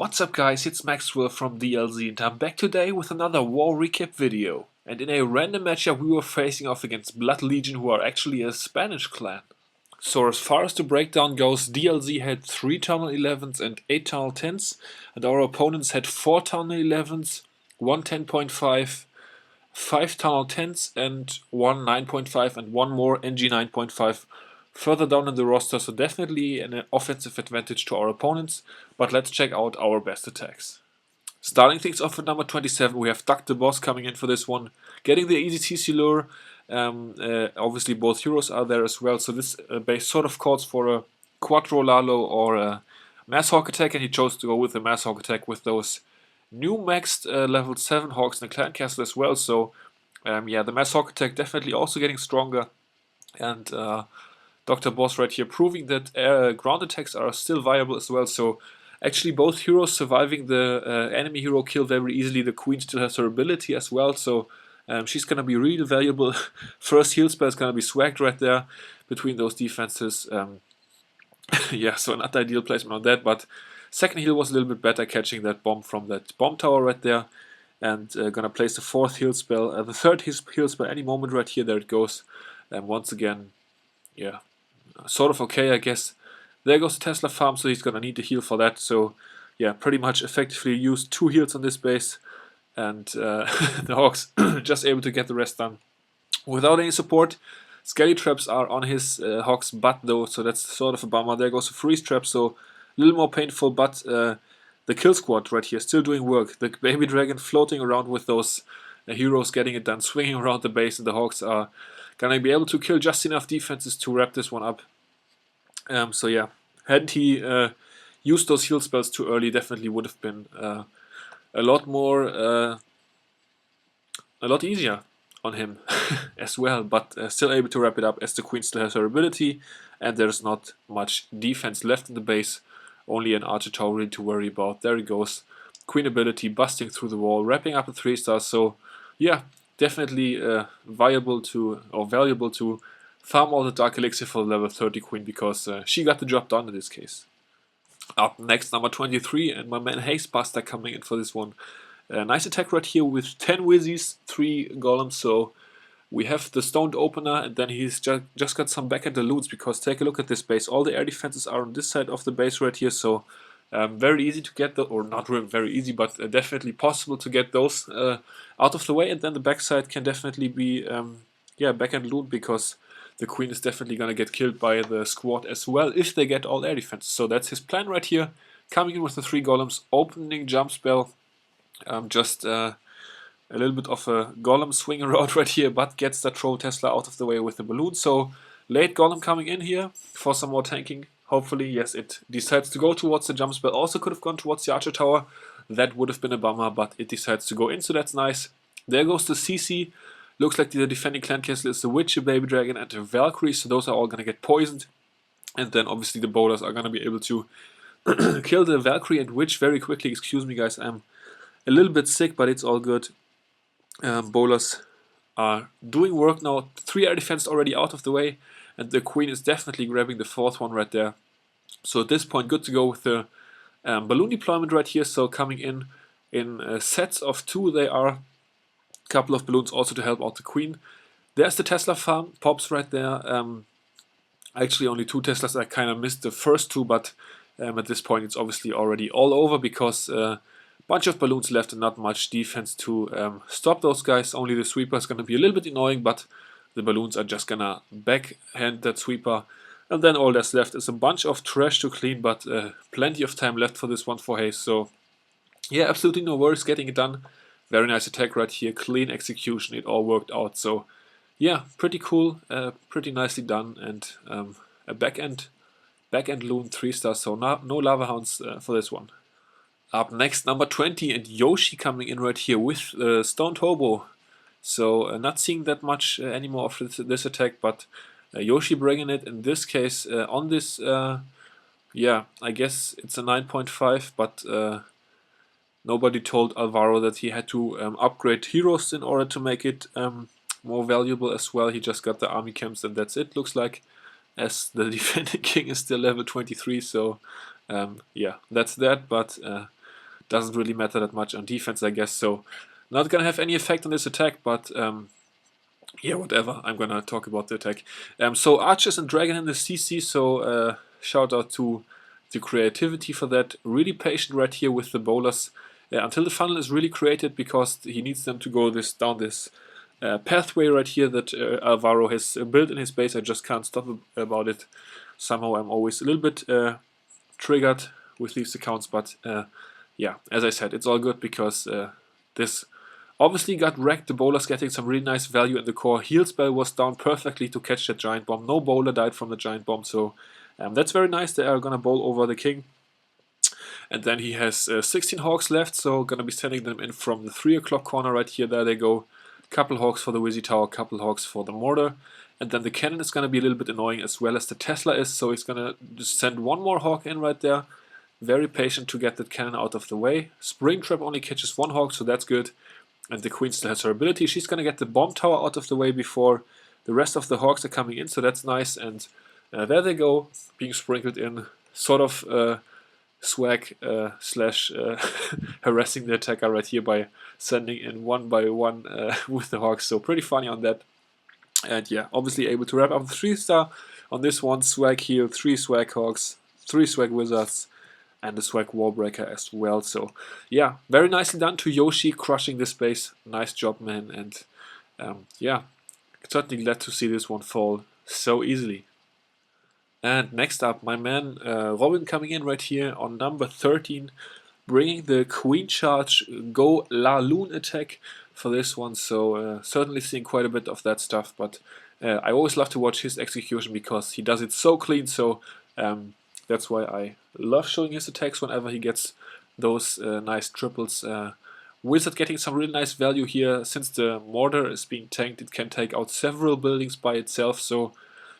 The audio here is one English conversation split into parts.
What's up guys, it's Maxwell from DLZ and I'm back today with another war recap video. And in a random matchup we were facing off against Blood Legion, who are actually a Spanish clan. So as far as the breakdown goes, DLZ had 3 Tunnel 11s and 8 Tunnel 10s, and our opponents had 4 Tunnel 11s, 1 10.5, 5 Tunnel 10s and 1 9.5 and 1 more NG 9.5 further down in the roster, so definitely an offensive advantage to our opponents. But let's check out our best attacks. Starting things off at number 27, we have Duck the Boss coming in for this one, getting the easy CC lure. Obviously both heroes are there as well, so this base sort of calls for a Quattro Lalo or a Mass Hawk attack, and he chose to go with the Mass Hawk attack with those new maxed level 7 Hawks in the Clan Castle as well. So yeah, the Mass Hawk attack definitely also getting stronger, and Dr. Boss right here proving that ground attacks are still viable as well. So actually both heroes surviving the enemy hero kill very easily. The Queen still has her ability as well, so she's going to be really valuable. First heal spell is going to be swagged right there between those defenses. Yeah, so not ideal placement on that, but second heal was a little bit better, catching that bomb from that bomb tower right there. And gonna place the fourth heal spell, the third heal spell any moment right here. There it goes. And once again, yeah, sort of okay, I guess. There goes the Tesla farm, so he's gonna need to heal for that. So yeah, pretty much effectively used 2 heals on this base, and the Hawks just able to get the rest done without any support. Skelly traps are on his Hawk's butt though, so that's sort of a bummer. There goes a freeze trap, so a little more painful, but the kill squad right here still doing work. The baby dragon floating around with those heroes getting it done, swinging around the base, and the Hawks are gonna be able to kill just enough defenses to wrap this one up. So yeah, hadn't he used those heal spells too early, definitely would have been a lot more, a lot easier on him as well. But still able to wrap it up, as the Queen still has her ability, and there's not much defense left in the base. Only an Archer Tower really to worry about. There he goes, Queen ability busting through the wall, wrapping up a 3-star. So yeah, definitely valuable to farm all the Dark Elixir for the level 30 Queen, because she got the job done in this case. Up next, number 23, and my man Hastebuster coming in for this one. Nice attack right here with 10 Wizzies, 3 Golems, so we have the Stoned Opener, and then he's just got some back-end loots, because take a look at this base. All the air defenses are on this side of the base right here, so very easy to get, or not really very easy, but definitely possible to get those out of the way. And then the backside can definitely be yeah, back-end loot, because the Queen is definitely going to get killed by the squad as well if they get all air defenses. So that's his plan right here, coming in with the 3 Golems, opening jump spell, just a little bit of a Golem swing around right here, but gets that Troll Tesla out of the way with the balloon. So late Golem coming in here for some more tanking. Hopefully, yes, it decides to go towards the jump spell. Also could have gone towards the Archer Tower. That would have been a bummer, but it decides to go in, so that's nice. There goes the CC. Looks like the defending Clan Castle is the Witch, a Baby Dragon, and a Valkyrie, so those are all going to get poisoned. And then obviously the bowlers are going to be able to kill the Valkyrie and Witch very quickly. Excuse me guys, I'm a little bit sick, but it's all good. Bowlers are doing work now. 3 air defense already out of the way, and the Queen is definitely grabbing the 4th one right there. So at this point, good to go with the balloon deployment right here. So coming in sets of 2 they are. Couple of balloons also to help out the Queen. There's the Tesla farm, pops right there. Actually only 2 Teslas. I kind of missed the first 2, but at this point it's obviously already all over, because bunch of balloons left and not much defense to stop those guys. Only the sweeper is going to be a little bit annoying, but the balloons are just gonna backhand that sweeper. And then all that's left is a bunch of trash to clean, but plenty of time left for this one for Haste. So yeah, absolutely no worries getting it done. Very nice attack right here, clean execution, it all worked out. So yeah, pretty cool, pretty nicely done, and a back-end loon 3-star, so no Lava Hounds for this one. Up next, number 20, and Yoshi coming in right here with Stoned Hobo. So not seeing that much anymore of this attack, but Yoshi bringing it in this case on this, yeah, I guess it's a 9.5, but nobody told Alvaro that he had to upgrade heroes in order to make it more valuable as well. He just got the army camps and that's it, looks like, as the defending king is still level 23, so yeah, that's that. But doesn't really matter that much on defense, I guess. So not gonna have any effect on this attack, but yeah, whatever. I'm gonna talk about the attack. So archers and dragon in the CC. So shout out to the creativity for that. Really patient right here with the bowlers until the funnel is really created, because he needs them to go down this pathway right here that Alvaro has built in his base. I just can't stop about it. Somehow I'm always a little bit triggered with these accounts, but yeah, as I said, it's all good, because this obviously got wrecked. The bowler's getting some really nice value in the core. Heal spell was down perfectly to catch that giant bomb. No bowler died from the giant bomb, so that's very nice. They are gonna bowl over the king. And then he has 16 hawks left, so gonna be sending them in from the 3 o'clock corner right here. There they go. Couple hawks for the Wizzy Tower, couple hawks for the mortar. And then the cannon is gonna be a little bit annoying, as well as the Tesla is, so he's gonna just send one more hawk in right there. Very patient to get that cannon out of the way. Springtrap only catches 1 hawk, so that's good. And the queen still has her ability. She's gonna get the bomb tower out of the way before the rest of the hawks are coming in, so that's nice. And there they go, being sprinkled in. Sort of swag slash harassing the attacker right here by sending in one by one with the hawks. So pretty funny on that. And yeah, obviously able to wrap up the 3-star on this one. Swag heal, 3 swag hawks, 3 swag wizards, and the swag warbreaker as well. So yeah, very nicely done to Yoshi, crushing this base. Nice job, man. And yeah, certainly glad to see this one fall so easily. And next up, my man Robin coming in right here on number 13, bringing the Queen Charge Go La Lune attack for this one. So certainly seeing quite a bit of that stuff, but I always love to watch his execution, because he does it so clean. So that's why I love showing his attacks whenever he gets those nice triples. Wizard getting some really nice value here. Since the mortar is being tanked, it can take out several buildings by itself. So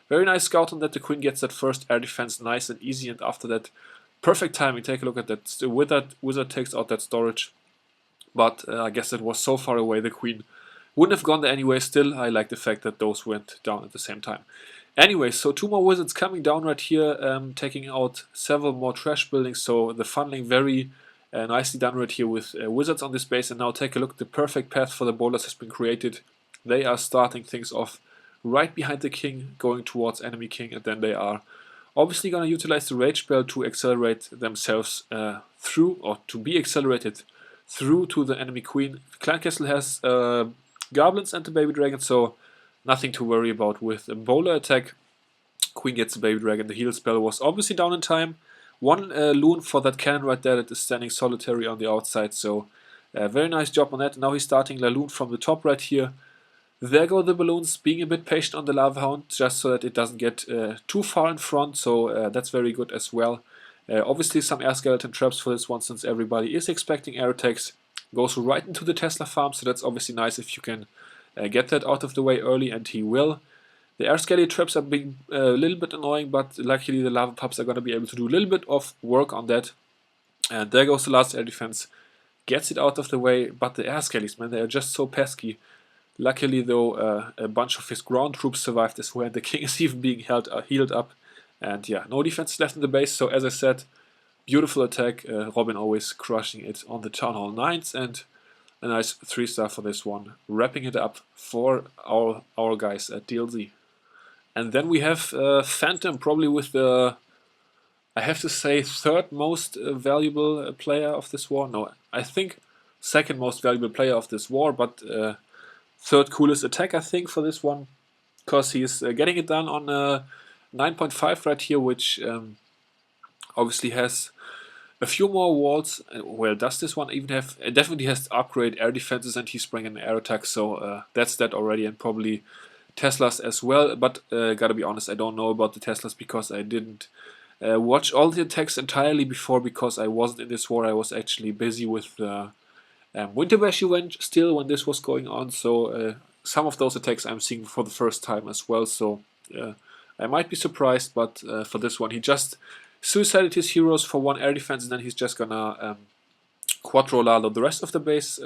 very nice scout on that. The queen gets that first air defense nice and easy, and after that, perfect timing. Take a look at that. The wizard takes out that storage, but I guess it was so far away the queen wouldn't have gone there anyway. Still, I like the fact that those went down at the same time. Anyway, so 2 more wizards coming down right here, taking out several more trash buildings. So the funneling very nicely done right here with wizards on this base. And now take a look. The perfect path for the bowlers has been created. They are starting things off right behind the king, going towards enemy king, and then they are obviously going to utilize the rage spell to accelerate themselves through, or to be accelerated through to the enemy queen. Clan Castle has goblins and the baby dragon, so nothing to worry about with a bowler attack. Queen gets the baby dragon. The heal spell was obviously down in time. 1 loon for that cannon right there that is standing solitary on the outside, so very nice job on that. Now he's starting La Lune from the top right here. There go the balloons, being a bit patient on the Lava Hound, just so that it doesn't get too far in front, so that's very good as well. Obviously some air skeleton traps for this one, since everybody is expecting air attacks. Goes right into the Tesla farm, so that's obviously nice if you can get that out of the way early, and he will. The air skeleton traps are being a little bit annoying, but luckily the lava pups are going to be able to do a little bit of work on that. And there goes the last air defense. Gets it out of the way, but the air skellies, man, they are just so pesky. Luckily, though, a bunch of his ground troops survived as well. The king is even being healed up. And yeah, no defense left in the base. So as I said, beautiful attack. Robin always crushing it on the Town Hall 9s. And a nice 3-star for this one. Wrapping it up for our guys at DLZ. And then we have Phantom, probably with the, I have to say, 3rd most valuable player of this war. No, I think 2nd most valuable player of this war, but 3rd coolest attack, I think, for this one, because he's getting it done on 9.5 right here, which obviously has a few more walls. Well, does this one even have... It definitely has to upgrade air defenses, and he's bringing an air attack, so that's that already, and probably Teslas as well. But gotta be honest, I don't know about the Teslas, because I didn't watch all the attacks entirely before, because I wasn't in this war. I was actually busy with Winter Bash event still when this was going on, so some of those attacks I'm seeing for the first time as well, so I might be surprised, but for this one he just suicided his heroes for 1 air defense, and then he's just gonna Quattro Lalo the rest of the base.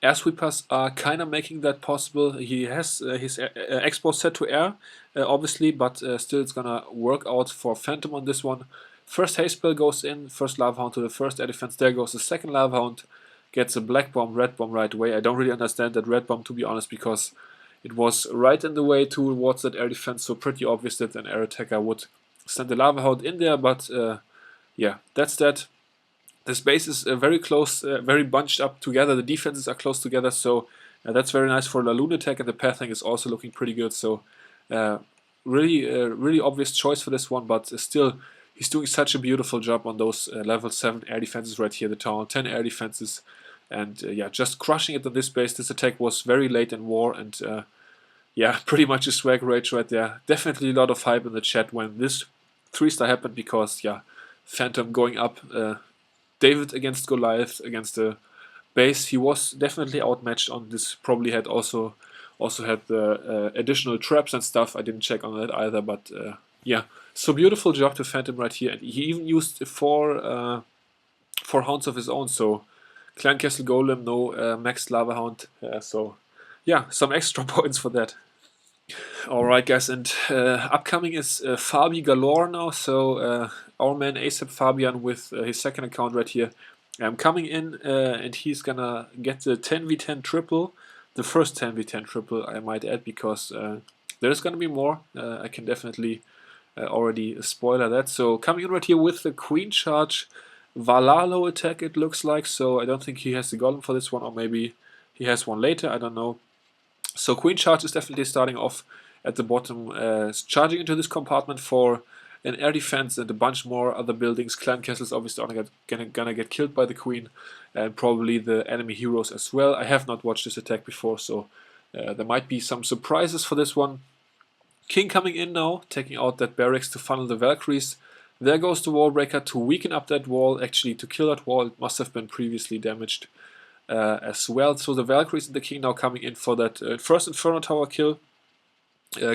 Air sweepers are kind of making that possible. He has his expo set to air, obviously, but still it's gonna work out for Phantom on this one. First haste spell goes in, first Lava Hound to the first air defense, there goes the second Lava Hound, gets a black bomb, red bomb right away. I don't really understand that red bomb, to be honest, because it was right in the way towards that air defense, so pretty obvious that an air attacker would send the Lava Hound in there, but yeah, that's that. This base is very close, very bunched up together. The defenses are close together, so that's very nice for the Lunatic, and the pathing is also looking pretty good. So really obvious choice for this one, but still, he's doing such a beautiful job on those level 7 air defenses right here, the Town 10 air defenses, and yeah, just crushing it on this base. This attack was very late in war, and yeah, pretty much a swag rage right there. Definitely a lot of hype in the chat when this 3-star happened, because yeah, Phantom going up. David against Goliath against the base, he was definitely outmatched on this. Probably had also had the additional traps and stuff. I didn't check on that either, but yeah, so beautiful job to Phantom right here, and he even used four hounds of his own. So Clan Castle Golem, no Max Lava Hound. So yeah, some extra points for that. Alright guys, and upcoming is Fabi galore now, so our man ASAP Fabian with his second account right here. Coming in and he's gonna get the 10v10 triple, the first 10v10 triple I might add, because there's gonna be more. I can definitely already spoiler that. So coming in right here with the Queen Charge Valalo attack, it looks like, so I don't think he has the golem for this one, or maybe he has one later, I don't know. So Queen Charge is definitely starting off at the bottom, charging into this compartment for an air defense and a bunch more other buildings. Clan castles obviously gonna get killed by the Queen, and probably the enemy heroes as well. I have not watched this attack before, so there might be some surprises for this one. King coming in now, taking out that barracks to funnel the Valkyries. There goes the wall breaker to weaken up that wall, actually to kill that wall. It must have been previously damaged as well. So the Valkyries and the King now coming in for that first Inferno Tower kill.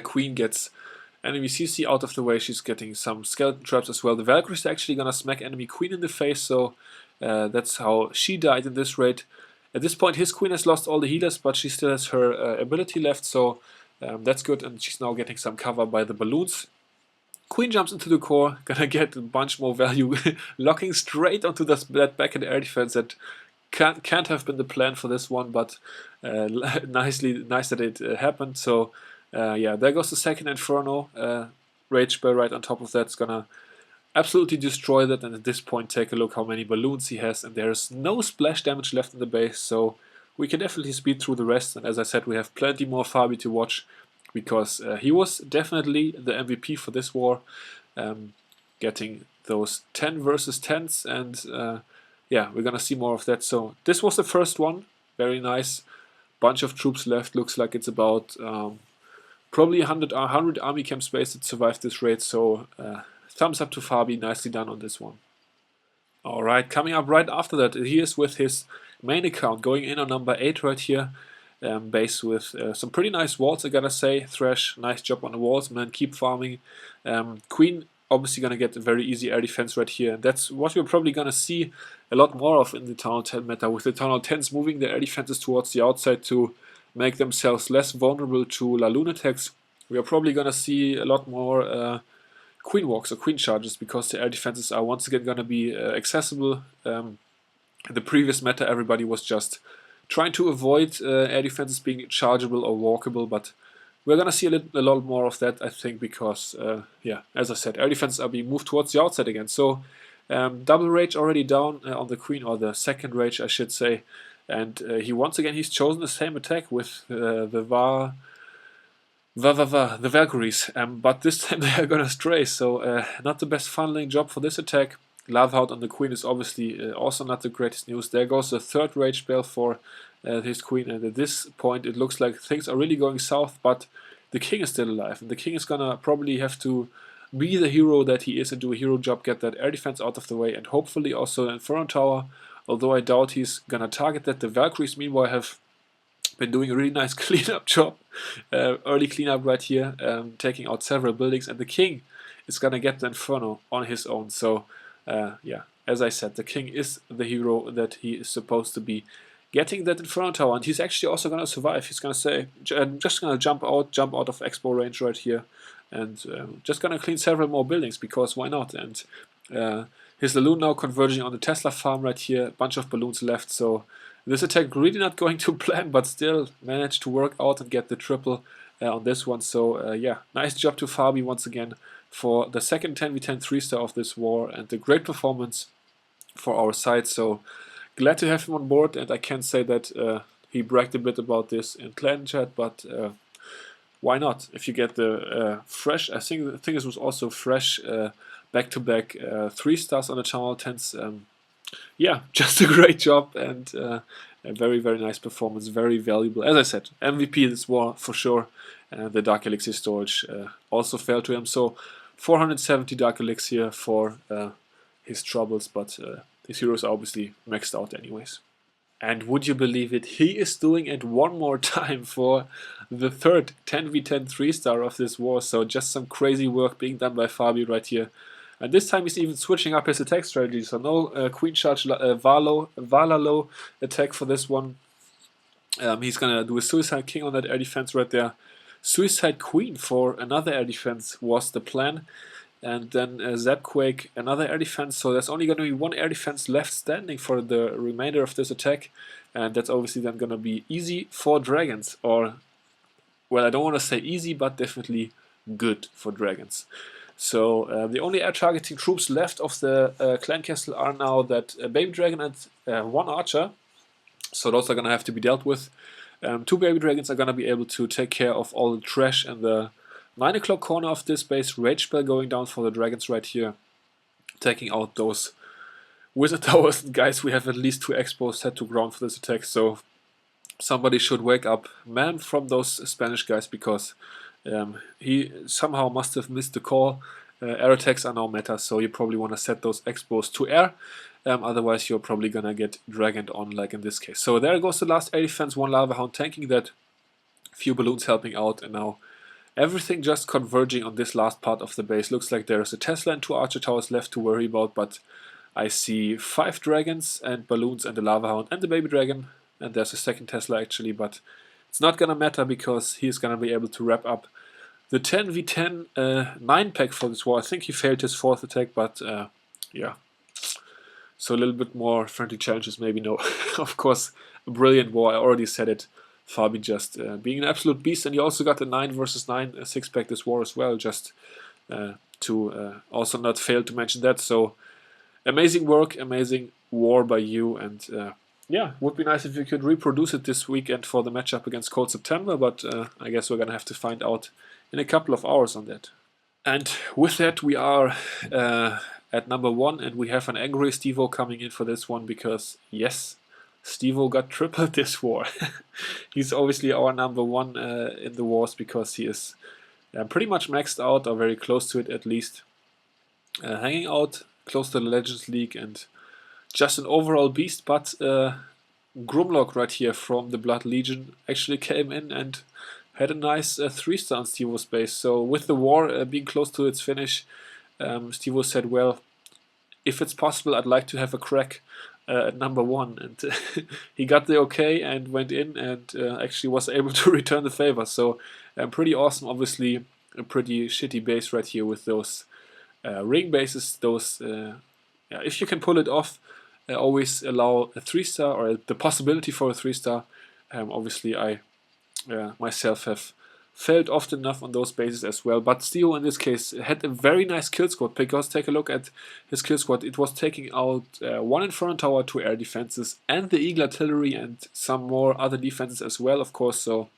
Queen gets enemy CC out of the way. She's getting some skeleton traps as well. The Valkyries are actually gonna smack enemy Queen in the face, so that's how she died in this raid. At this point his Queen has lost all the healers, but she still has her ability left, so that's good, and she's now getting some cover by the balloons. Queen jumps into the core, gonna get a bunch more value, locking straight onto that back in the air defense. That can't have been the plan for this one, but nice that it happened. So yeah, there goes the second Inferno. Rage Spell right on top of that's gonna absolutely destroy that, and at this point take a look how many balloons he has, and there's no splash damage left in the base, so we can definitely speed through the rest. And as I said, we have plenty more Fabi to watch, because he was definitely the MVP for this war, getting those 10 versus 10s, and yeah, we're gonna see more of that. So this was the first one, very nice. Bunch of troops left, looks like it's about probably 100 army camp space that survived this raid, so thumbs up to Fabi, nicely done on this one. Alright, coming up right after that, he is with his main account, going in on number 8 right here. Base with some pretty nice walls, I gotta say. Thresh, nice job on the walls, man, keep farming. Queen obviously gonna get a very easy air defense right here. That's what we're probably gonna see a lot more of in the Town Hall 10 meta, with the Town Hall 10s moving their air defenses towards the outside to make themselves less vulnerable to La Lunatics. We are probably gonna see a lot more Queen Walks or Queen Charges, because the air defenses are once again gonna be accessible. In the previous meta, everybody was just trying to avoid air defenses being chargeable or walkable, but we're gonna see a lot more of that, I think, because yeah, as I said, air defenses are being moved towards the outside again. So double rage already down on the Queen, or the second rage I should say, and he's chosen the same attack with the Valkyries, but this time they are gonna stray, so not the best funneling job for this attack. Lava Hound on the Queen is obviously also not the greatest news. There goes the third rage spell for his Queen, and at this point it looks like things are really going south, but the King is still alive, and the King is gonna probably have to be the hero that he is and do a hero job, get that air defense out of the way, and hopefully also an Inferno Tower, although I doubt he's gonna target that. The Valkyries meanwhile have been doing a really nice cleanup job, early cleanup right here, taking out several buildings, and the King is gonna get the Inferno on his own. So yeah, as I said, the King is the hero that he is supposed to be, getting that Inferno Tower, and he's actually also gonna survive. He's gonna say, just gonna jump out of expo range right here, and just gonna clean several more buildings, because why not? And His Laloon now converging on the Tesla farm right here, a bunch of balloons left, so this attack really not going to plan, but still managed to work out and get the triple on this one. So yeah, nice job to Fabi once again for the second 10v10 3-star of this war, and a great performance for our side. So glad to have him on board, and I can say that he bragged a bit about this in clan chat, but why not? If you get the fresh, I think this was also fresh back-to-back 3-stars on the Town Hall 10s. Yeah, just a great job, and a very, very nice performance, very valuable. As I said, MVP this war for sure. The Dark Elixir storage also fell to him, so 470 Dark Elixir for his troubles, but his heroes are obviously maxed out anyways. And would you believe it, he is doing it one more time for the third 10v10 3-star of this war, so just some crazy work being done by Fabi right here. And this time he's even switching up his attack strategy, so no Queen Charge Valalo attack for this one. He's gonna do a Suicide King on that air defense right there. Suicide Queen for another air defense was the plan. And then Zapquake, another air defense, so there's only going to be one air defense left standing for the remainder of this attack, and that's obviously then going to be easy for dragons, or, well, I don't want to say easy, but definitely good for dragons. So the only air targeting troops left of the clan castle are now that baby dragon and one archer, so those are going to have to be dealt with. Two baby dragons are going to be able to take care of all the trash and the 9 o'clock corner of this base. Rage spell going down for the dragons right here, taking out those wizard towers. Guys, we have at least 2 expos set to ground for this attack, so somebody should wake up man from those Spanish guys, because he somehow must have missed the call. Air attacks are now meta, so you probably want to set those expos to air. Otherwise you're probably gonna get dragoned on, like in this case. So there goes the last air defense, one lava hound tanking that, few balloons helping out, and now everything just converging on this last part of the base. Looks like there's a Tesla and 2 archer towers left to worry about, but I see 5 dragons and balloons and the lava hound and the baby dragon, and there's a second Tesla actually, but it's not gonna matter because he's gonna be able to wrap up the 10v10 9-pack for this war. I think he failed his 4th attack, but yeah. So a little bit more friendly challenges, maybe no. Of course, a brilliant war, I already said it. Fabi just being an absolute beast, and he also got a 9 versus 9 6-pack this war as well, just to also not fail to mention that. So amazing work, amazing war by you, and yeah, would be nice if you could reproduce it this weekend for the matchup against Cold September, but I guess we're gonna have to find out in a couple of hours on that. And with that, we are at number 1, and we have an angry Stevo coming in for this one, because yes, Stevo got tripled this war. He's obviously our number 1 in the wars, because he is pretty much maxed out, or very close to it at least. Hanging out close to the Legends League, and just an overall beast. But Grumlock right here from the Blood Legion actually came in and had a nice 3-star on Stevo's base. So with the war being close to its finish, Stevo said, well, if it's possible, I'd like to have a crack at number 1, and he got the okay and went in, and actually was able to return the favor. So pretty awesome. Obviously a pretty shitty base right here with those ring bases. Those yeah, if you can pull it off, always allow a 3-star, or the possibility for a 3-star. Obviously I myself have failed often enough on those bases as well, but Stevo in this case had a very nice kill squad, because take a look at his kill squad. It was taking out 1 Inferno Tower, 2 air defenses, and the Eagle Artillery, and some more other defenses as well, of course. So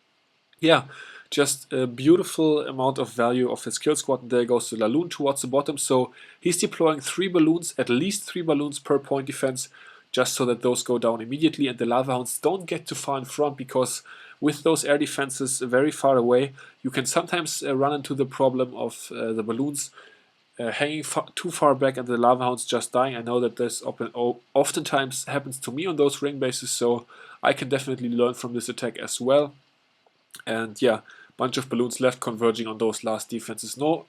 yeah, just a beautiful amount of value of his kill squad. And there goes the Laloon towards the bottom, so he's deploying 3 balloons, at least 3 balloons per point defense, just so that those go down immediately and the lava hounds don't get too far in front, because with those air defenses very far away, you can sometimes run into the problem of the balloons hanging too far back and the lava hounds just dying. I know that this oftentimes happens to me on those ring bases, so I can definitely learn from this attack as well. And yeah, bunch of balloons left converging on those last defenses. No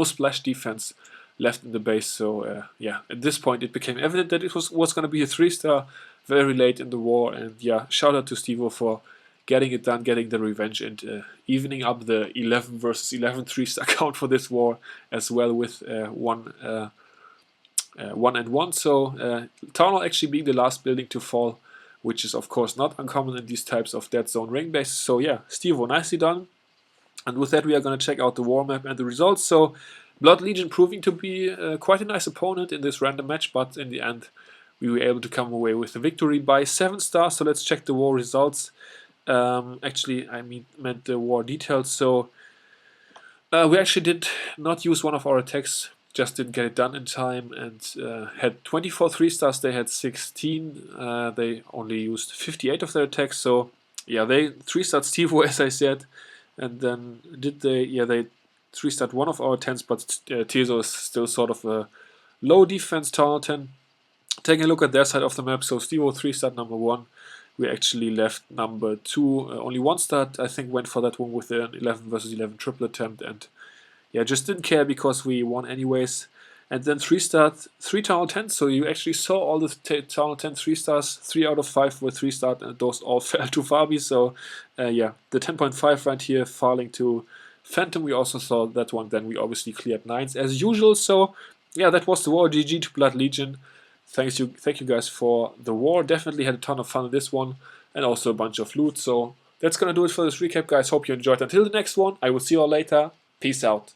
splash defense left in the base. So yeah, at this point it became evident that it was going to be a 3-star very late in the war. And yeah, shout out to Stevo for getting it done, getting the revenge, and evening up the 11 versus 11 3-star count for this war as well, with one 1 and 1. So Town Hall actually being the last building to fall, which is of course not uncommon in these types of dead zone ring bases. So yeah, Stevo, nicely done. And with that we are going to check out the war map and the results. So Blood Legion proving to be quite a nice opponent in this random match, but in the end we were able to come away with the victory by 7 stars. So let's check the war results. Actually, meant the war details. So we actually did not use one of our attacks, just didn't get it done in time, and had 24 3 stars. They had 16. They only used 58 of their attacks. So yeah, they 3-starred Stevo, as I said, and then they 3-starred one of our 10s, but Tezo is still sort of a low defense Town 10. Taking a look at their side of the map, so Stevo 3-starred number 1. We actually left number 2, only 1 start, I think, went for that one with an 11 versus 11 triple attempt, and yeah, just didn't care because we won anyways. And then 3-starred 3 Town 10, so you actually saw all the Town 10 3-stars, 3 out of 5 were 3-starred, and those all fell to Fabi. So yeah, the 10.5 right here falling to Phantom. We also saw that one, then we obviously cleared 9s as usual. So yeah, that was the war. GG to Blood Legion. Thank you guys for the war. Definitely had a ton of fun in this one, and also a bunch of loot. So that's gonna do it for this recap, guys. Hope you enjoyed. Until the next one, I will see you all later. Peace out.